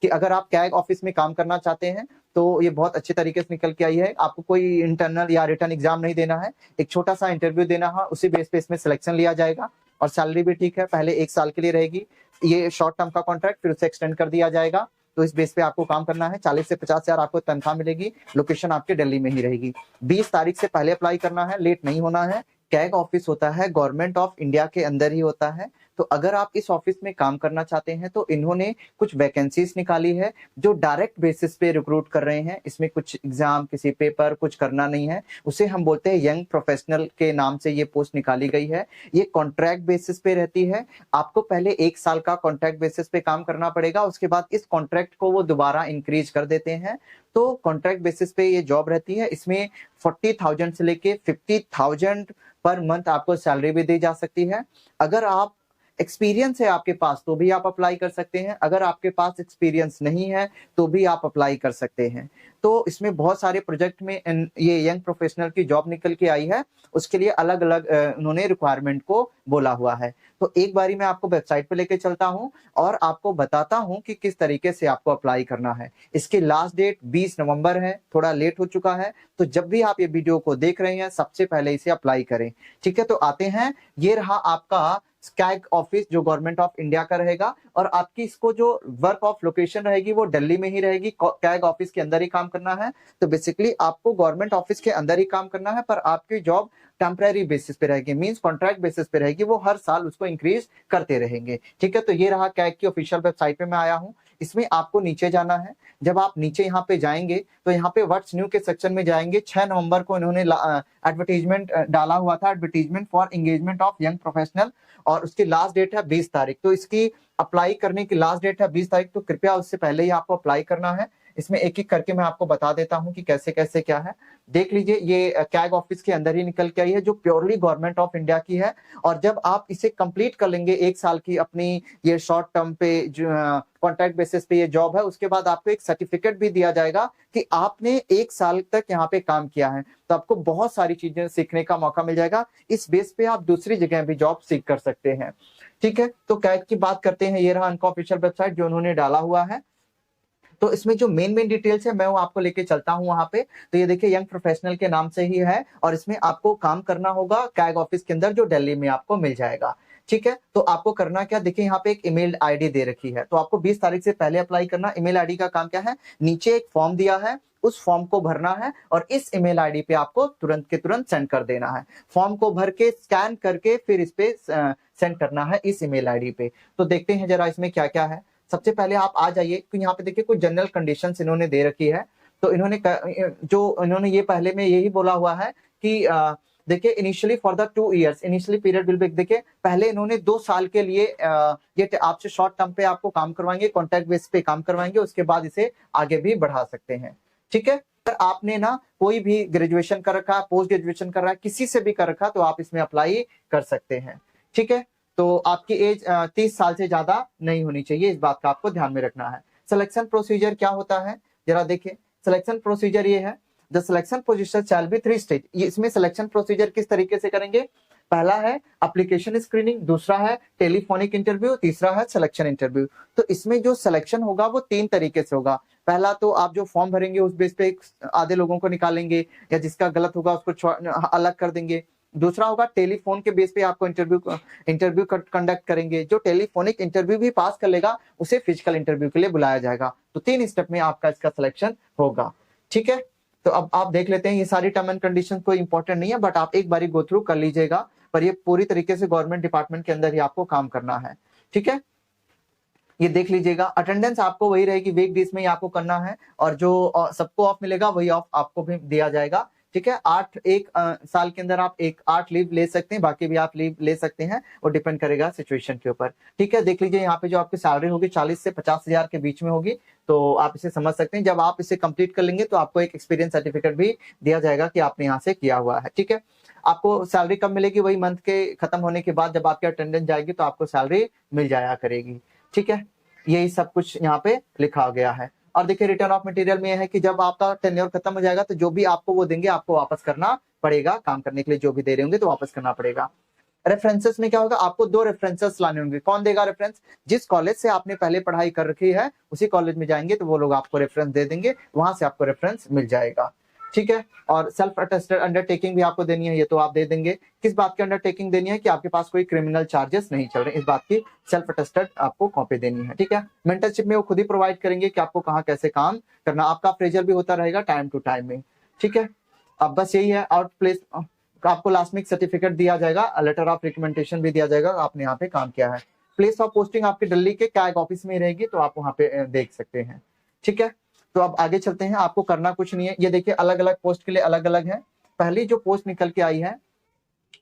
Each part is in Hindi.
कि अगर आप कैग ऑफिस में काम करना चाहते हैं तो ये बहुत अच्छे तरीके से निकल के आई है। आपको कोई इंटरनल या रिटर्न एग्जाम नहीं देना है, एक छोटा सा इंटरव्यू देना है, उसी बेस पे इसमें सिलेक्शन लिया जाएगा। और सैलरी भी ठीक है, पहले 1 साल के लिए रहेगी, ये शॉर्ट टर्म का कॉन्ट्रैक्ट, फिर उसे एक्सटेंड कर दिया जाएगा। तो इस बेस पे आपको काम करना है। 40 से 50 हजार आपको तनख्वाह मिलेगी। लोकेशन आपके दिल्ली में ही रहेगी। 20 तारीख से पहले अप्लाई करना है, लेट नहीं होना है। कैग ऑफिस होता है गवर्नमेंट ऑफ इंडिया के अंदर ही होता है। तो अगर आप इस ऑफिस में काम करना चाहते हैं तो इन्होंने कुछ वैकेंसीज निकाली है जो डायरेक्ट बेसिस पे रिक्रूट कर रहे हैं। इसमें कुछ एग्जाम, किसी पेपर कुछ करना नहीं है। उसे हम बोलते हैं यंग प्रोफेशनल के नाम से ये पोस्ट निकाली गई है। ये कॉन्ट्रैक्ट बेसिस पे रहती है। आपको पहले 1 साल का कॉन्ट्रैक्ट बेसिस पे काम करना पड़ेगा, उसके बाद इस कॉन्ट्रैक्ट को वो दोबारा इंक्रीज कर देते हैं। तो कॉन्ट्रैक्ट बेसिस पे ये जॉब रहती है। इसमें 40,000 से लेके 50,000 पर मंथ आपको सैलरी भी दी जा सकती है। अगर आप एक्सपीरियंस है आपके पास तो भी आप अप्लाई कर सकते हैं, अगर आपके पास एक्सपीरियंस नहीं है तो भी आप अप्लाई कर सकते हैं। तो इसमें बहुत सारे प्रोजेक्ट में ये यंग प्रोफेशनल की जॉब निकल के आई है, उसके लिए अलग अलग उन्होंने रिक्वायरमेंट को बोला हुआ है। तो एक बारी मैं आपको वेबसाइट पे लेके चलता हूं और आपको बताता हूं कि किस तरीके से आपको अप्लाई करना है। इसकी लास्ट डेट 20 नवंबर है, थोड़ा लेट हो चुका है, तो जब भी आप ये वीडियो को देख रहे हैं सबसे पहले इसे अप्लाई करें। ठीक है, तो आते हैं, ये रहा आपका कैग ऑफिस जो गवर्नमेंट ऑफ इंडिया का रहेगा। और आपकी इसको जो वर्क ऑफ लोकेशन रहेगी वो दिल्ली में ही रहेगी। कैग ऑफिस के अंदर ही काम करना है। तो बेसिकली आपको गवर्नमेंट ऑफिस के अंदर ही काम करना है, पर आपकी जॉब टेम्परेरी बेसिस पे रहेगी, मींस कॉन्ट्रैक्ट बेसिस पे रहेगी। वो हर साल उसको इंक्रीज करते रहेंगे। ठीक है, तो ये रहा कैग की ऑफिशियल वेबसाइट पे मैं आया हूँ। इसमें आपको नीचे जाना है। जब आप नीचे यहाँ पे जाएंगे तो यहाँ पे व्हाट्स न्यू के सेक्शन में जाएंगे। 6 नवंबर को इन्होंने एडवर्टीजमेंट डाला हुआ था, advertisement for engagement of young professional, और उसकी लास्ट डेट है 20 तारीख। तो इसकी अप्लाई करने की लास्ट डेट है 20 तारीख, तो कृपया उससे पहले ही आपको अप्लाई करना है। इसमें एक एक करके मैं आपको बता देता हूं कि कैसे कैसे क्या है। देख लीजिए, ये कैग ऑफिस के अंदर ही निकल के आई है जो प्योरली गवर्नमेंट ऑफ इंडिया की है। और जब आप इसे कंप्लीट कर लेंगे 1 साल की अपनी ये शॉर्ट टर्म पे जो कॉन्ट्रैक्ट बेसिस पे ये जॉब है, उसके बाद आपको एक सर्टिफिकेट भी दिया जाएगा कि आपने 1 साल तक यहाँ पे काम किया है। तो आपको बहुत सारी चीजें सीखने का मौका मिल जाएगा। इस बेस पे आप दूसरी जगह भी जॉब सीख कर सकते हैं। ठीक है, तो कैग की बात करते हैं। ये रहा उनका ऑफिशियल वेबसाइट जो उन्होंने डाला हुआ है। तो इसमें जो मेन डिटेल्स है मैं वो आपको लेके चलता हूं वहां पे। तो ये देखिए यंग प्रोफेशनल के नाम से ही है और इसमें आपको काम करना होगा कैग ऑफिस के अंदर जो दिल्ली में आपको मिल जाएगा। ठीक है, तो आपको करना क्या, देखिए यहाँ पे एक ईमेल आईडी दे रखी है, तो आपको 20 तारीख से पहले अप्लाई करना। ईमेल आईडी का काम क्या है, नीचे एक फॉर्म दिया है, उस फॉर्म को भरना है और इस ईमेल आईडी पे आपको तुरंत के तुरंत सेंड कर देना है। फॉर्म को भर के स्कैन करके फिर इस पे सेंड करना है इस ईमेल आईडी पे। तो देखते हैं जरा इसमें क्या क्या है। सबसे पहले आप आ जाइए, तो यहाँ पे देखिए कुछ जनरल कंडीशंस इन्होंने दे रखी है। तो इन्होंने ये पहले में यही बोला हुआ है कि देखिए initially for the 2 years initially period will be, देखिए पहले इन्होंने 2 साल के लिए ये आपसे शॉर्ट टर्म पे आपको काम करवाएंगे, कॉन्ट्रैक्ट बेस पे काम करवाएंगे, उसके बाद इसे आगे भी बढ़ा सकते हैं। ठीक है, अगर आपने ना कोई भी ग्रेजुएशन कर रखा है, पोस्ट ग्रेजुएशन कर रहा है, किसी से भी कर रखा, तो आप इसमें अप्लाई कर सकते हैं। ठीक है, तो आपकी एज 30 साल से ज्यादा नहीं होनी चाहिए, इस बात का आपको ध्यान में रखना है। सिलेक्शन प्रोसीजर क्या होता है जरा देखिए। सिलेक्शन प्रोसीजर ये है, the selection procedure shall be 3 stage. इसमें सिलेक्शन प्रोसीजर किस तरीके से करेंगे, पहला है एप्लीकेशन स्क्रीनिंग, दूसरा है टेलीफोनिक इंटरव्यू, तीसरा है सिलेक्शन इंटरव्यू। तो इसमें जो सिलेक्शन होगा वो 3 तरीके से होगा। पहला तो आप जो फॉर्म भरेंगे उस बेस पे आधे लोगों को निकालेंगे या जिसका गलत होगा उसको अलग कर देंगे। दूसरा होगा टेलीफोन के बेस पे आपको इंटरव्यू कंडक्ट करेंगे। जो टेलीफोनिक इंटरव्यू भी पास कर लेगा उसे फिजिकल इंटरव्यू के लिए बुलाया जाएगा। तो 3 स्टेप में आपका इसका सिलेक्शन होगा। ठीक है, तो अब आप देख लेते हैं, ये सारी टर्म एंड कंडीशन कोई इंपॉर्टेंट नहीं है, बट आप एक बारी गो थ्रू कर लीजिएगा। पर ये पूरी तरीके से गवर्नमेंट डिपार्टमेंट के अंदर ही आपको काम करना है। ठीक है, ये देख लीजिएगा। अटेंडेंस आपको वही रहेगी, वीक डेज में ही आपको करना है और जो सबको ऑफ मिलेगा वही ऑफ आपको भी दिया जाएगा। ठीक है, 1 साल के अंदर आप 8 लीव ले सकते हैं, बाकी भी आप लीव ले सकते हैं, वो डिपेंड करेगा सिचुएशन के ऊपर। ठीक है, देख लीजिए यहाँ पे जो आपकी सैलरी होगी 40 से 50 हजार के बीच में होगी। तो आप इसे समझ सकते हैं। जब आप इसे कंप्लीट कर लेंगे तो आपको एक एक्सपीरियंस सर्टिफिकेट भी दिया जाएगा कि आपने यहाँ से किया हुआ है। ठीक है, आपको सैलरी कब मिलेगी, वही मंथ के खत्म होने के बाद जब आपकी अटेंडेंस जाएगी तो आपको सैलरी मिल जाया करेगी। ठीक है, यही सब कुछ यहाँ पे लिखा गया है। और देखिए रिटर्न ऑफ मटेरियल में है कि जब आपका टेन्योर खत्म हो जाएगा तो जो भी आपको वो देंगे आपको वापस करना पड़ेगा। काम करने के लिए जो भी दे रहे होंगे तो वापस करना पड़ेगा। रेफरेंसेस में क्या होगा, आपको 2 रेफरेंसेस लाने होंगे। कौन देगा रेफरेंस? जिस कॉलेज से आपने पहले पढ़ाई कर रखी है उसी कॉलेज में जाएंगे तो वो लोग आपको रेफरेंस दे देंगे, वहां से आपको रेफरेंस मिल जाएगा। ठीक है, और सेल्फ अटेस्टेड अंडरटेकिंग भी आपको देनी है, ये तो आप दे देंगे। किस बात की अंडरटेकिंग देनी है? कि आपके पास कोई क्रिमिनल चार्जेस नहीं चल रहे, इस बात की सेल्फ अटेस्टेड आपको कॉपी देनी है। ठीक है, मेंटरशिप में वो खुद ही प्रोवाइड करेंगे कि आपको कहाँ कैसे काम करना, आपका अप्रेजल भी होता रहेगा टाइम टू टाइम में। ठीक है, अब बस यही है। आउट प्लेस आपको लास्ट में एक सर्टिफिकेट दिया जाएगा, लेटर ऑफ रिकमेंडेशन भी दिया जाएगा, आपने यहाँ पे काम किया है। प्लेस ऑफ पोस्टिंग आपकी दिल्ली के कैग ऑफिस में रहेगी, तो आप वहाँ पे देख सकते हैं। ठीक है, तो अब आगे चलते हैं। आपको करना कुछ नहीं है, ये देखिए अलग अलग पोस्ट के लिए अलग अलग है। पहली जो पोस्ट निकल के आई है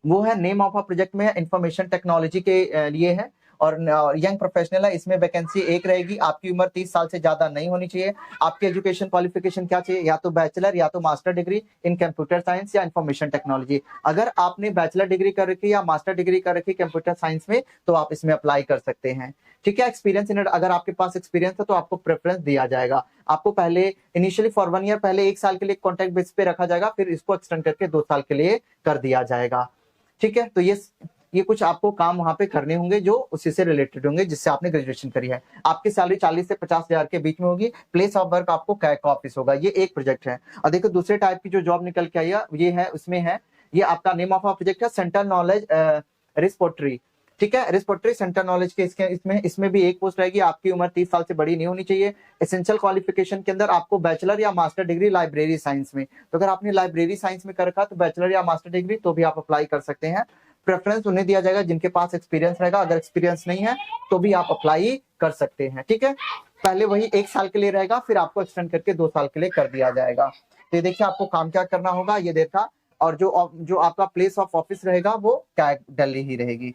वो है नेम ऑफ अ प्रोजेक्ट में इंफॉर्मेशन टेक्नोलॉजी के लिए है, और यंग प्रोफेशनल है। इसमें वैकेंसी एक रहेगी। आपकी उम्र 30 साल से ज्यादा नहीं होनी चाहिए। आपकी एजुकेशन क्वालिफिकेशन क्या चाहिए? या तो बैचलर या तो master degree in computer science या इंफॉर्मेशन टेक्नोलॉजी। अगर आपने बैचलर डिग्री कर रखी है या मास्टर डिग्री कर रखी है कंप्यूटर साइंस में तो आप इसमें अप्लाई कर सकते हैं। ठीक है, एक्सपीरियंस इन, अगर आपके पास एक्सपीरियंस है तो आपको प्रेफरेंस दिया जाएगा। आपको पहले इनिशियली फॉर 1 ईयर पहले 1 साल के लिए कॉन्ट्रैक्ट बेस पे रखा जाएगा, फिर इसको एक्सटेंड करके 2 साल के लिए कर दिया जाएगा। ठीक है, तो ये कुछ आपको काम वहां पे करने होंगे जो उसी से रिलेटेड होंगे जिससे आपने ग्रेजुएशन करी है। आपकी सैलरी 40 से 50,000 के बीच में होगी। प्लेस ऑफ वर्क आपको कैग ऑफिस होगा। ये एक प्रोजेक्ट है। और देखो दूसरे टाइप की जो जॉब निकल के आई है ये है, उसमें है ये आपका नेम ऑफ प्रोजेक्ट है सेंट्रल नॉलेज रिस्पोर्टरी। ठीक है, रिस्पोर्टरी सेंटर नॉलेज के इसमें भी एक पोस्ट रहेगी। आपकी उम्र 30 साल से बड़ी नहीं होनी चाहिए। एसेंशियल क्वालिफिकेशन के अंदर आपको बैचलर या मास्टर डिग्री लाइब्रेरी साइंस में, तो अगर आपने लाइब्रेरी साइंस में कर रखा तो बैचलर या मास्टर डिग्री तो भी आप अप्लाई कर सकते हैं। प्रेफरेंस उन्हें दिया जाएगा जिनके पास एक्सपीरियंस रहेगा। अगर एक्सपीरियंस नहीं है तो भी आप अप्लाई कर सकते हैं। ठीक है, पहले वही 1 साल के लिए रहेगा, फिर आपको एक्सटेंड करके 2 साल के लिए कर दिया जाएगा। तो देखिए आपको काम क्या करना होगा ये देखा, और जो आपका प्लेस ऑफ ऑफिस रहेगा वो कैग दिल्ली ही रहेगी।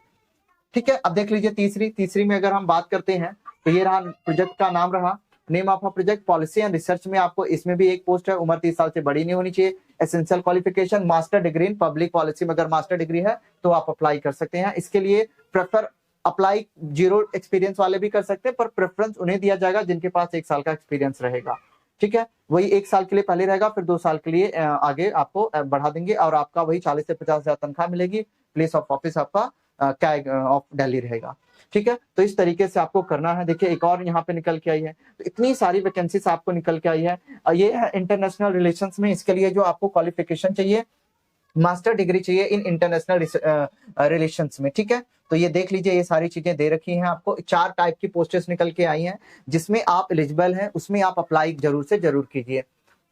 ठीक है, अब देख लीजिए तीसरी में अगर हम बात करते हैं तो ये रहा प्रोजेक्ट का नाम रहा name of a project policy and research में। आपको इसमें भी एक पोस्ट है, उम्र 30 साल से बड़ी नहीं होनी चाहिए। Essential qualification master degree in public policy में, अगर मास्टर डिग्री है तो आप अप्लाई कर सकते हैं। इसके लिए प्रेफर अप्लाई 0 एक्सपीरियंस वाले भी कर सकते हैं, पर प्रेफरेंस उन्हें दिया जाएगा जिनके पास 1 साल का एक्सपीरियंस रहेगा। ठीक है, वही 1 साल के लिए पहले रहेगा, फिर 2 साल के लिए आगे आपको बढ़ा देंगे, और आपका वही 40 से 50,000 तनख्वाह मिलेगी। प्लेस ऑफ ऑफिस आपका कैग ऑफ दिल्ली रहेगा। ठीक है, तो इस तरीके से आपको करना है। देखिए एक और यहाँ पे निकल के आई है, तो इतनी सारी वैकेंसीज आपको निकल के आई है। ये है इंटरनेशनल रिलेशंस में। इसके लिए जो आपको क्वालिफिकेशन चाहिए मास्टर डिग्री चाहिए इन इंटरनेशनल रिलेशंस में। ठीक है, तो ये देख लीजिए ये सारी चीजें दे रखी हैं आपको। 4 टाइप की पोस्टेस निकल के आई हैं जिसमें आप एलिजिबल हैं, उसमें आप अप्लाई जरूर से जरूर कीजिए।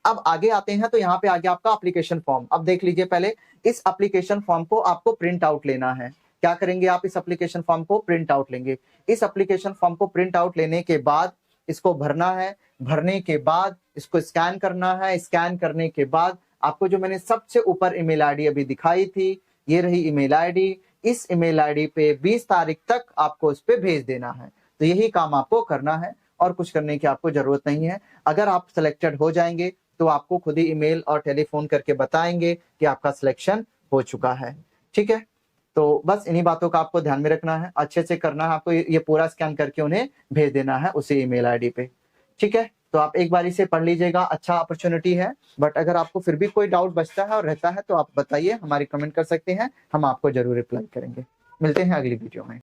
अब आगे आते हैं तो यहाँ पे आ गया आपका एप्लीकेशन फॉर्म। अब देख लीजिए पहले इस एप्लीकेशन फॉर्म को आपको प्रिंट आउट लेना है। क्या करेंगे आप? इस एप्लीकेशन फॉर्म को प्रिंट आउट लेंगे। इस एप्लीकेशन फॉर्म को प्रिंट आउट लेने के बाद इसको भरना है। भरने के बाद इसको स्कैन करना है। स्कैन करने के बाद आपको जो मैंने सबसे ऊपर ईमेल आईडी अभी दिखाई थी, ये रही ईमेल आईडी। इस ईमेल आईडी पे 20 तारीख तक आपको इस पे भेज देना है। तो यही काम आपको करना है और कुछ करने की आपको जरूरत नहीं है। अगर आप सिलेक्टेड हो जाएंगे तो आपको खुद ही ईमेल और टेलीफोन करके बताएंगे कि आपका सिलेक्शन हो चुका है। ठीक है, तो बस इन्हीं बातों का आपको ध्यान में रखना है, अच्छे से करना है। आपको ये पूरा स्कैन करके उन्हें भेज देना है उसी ईमेल आईडी पे। ठीक है, तो आप एक बारी से पढ़ लीजिएगा, अच्छा अपॉर्चुनिटी है। बट अगर आपको फिर भी कोई डाउट बचता है और रहता है तो आप बताइए, हमारी कमेंट कर सकते हैं, हम आपको जरूर रिप्लाई करेंगे। मिलते हैं अगली वीडियो में।